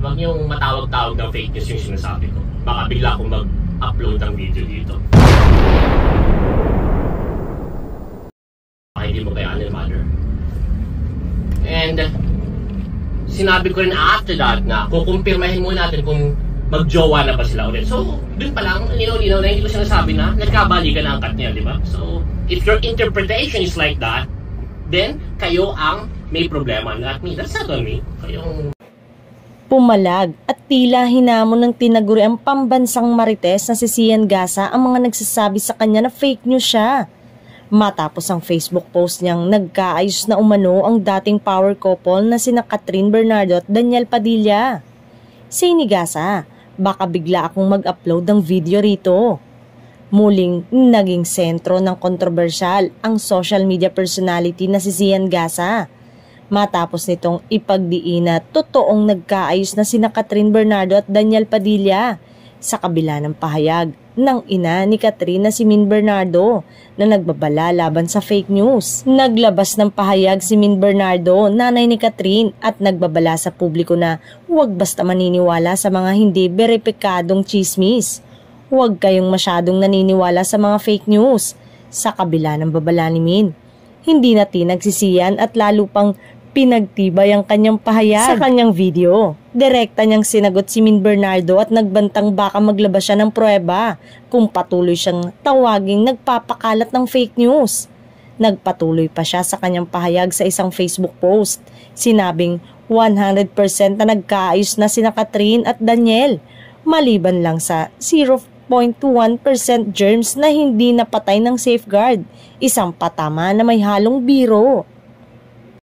Huwag niyong matawag-tawag ng fake news yung sinasabi ko. Baka bigla akong mag-upload ng video dito. Baka hindi mo kayanin, mother. And sinabi ko rin after that na kukumpirmahin muna natin kung magjowa na ba sila ulit. So, dun pa lang, linaw-linaw na hindi ko sinasabi na nagkabalikan na ang cut niya, di ba? So, if your interpretation is like that, then kayo ang may problema, not me. That's not on me. Kayong pumalag at tila hinamon ng tinaguri ang pambansang marites na si Sian Gasa ang mga nagsasabi sa kanya na fake news siya. Matapos ang Facebook post niyang nagkaayos na umano ang dating power couple na sina Catherine Bernardo at Daniel Padilla. Say ni Gasa, baka bigla akong mag-upload ng video rito. Muling naging sentro ng kontrobersyal ang social media personality na si Sian Gasa. Matapos nitong ipagdiin na totoong nagkaayos na sina Catherine Bernardo at Daniel Padilla sa kabila ng pahayag ng ina ni Catherine na si Min Bernardo na nagbabala laban sa fake news. Naglabas ng pahayag si Min Bernardo, nanay ni Catherine, at nagbabala sa publiko na huwag basta maniniwala sa mga hindi beripikadong chismis. Huwag kayong masyadong naniniwala sa mga fake news. Sa kabila ng babala ni Min, hindi natin nagsisiyan at lalo pang pinagtibay ang kanyang pahayag. Sa kanyang video, direkta niyang sinagot si Min Bernardo at nagbantang baka maglabas siya ng pruweba kung patuloy siyang tawaging nagpapakalat ng fake news. Nagpatuloy pa siya sa kanyang pahayag sa isang Facebook post. Sinabing 100% na nagkaayos na sina Catherine at Daniel, maliban lang sa 0.1% germs na hindi napatay ng safeguard, isang patama na may halong biro.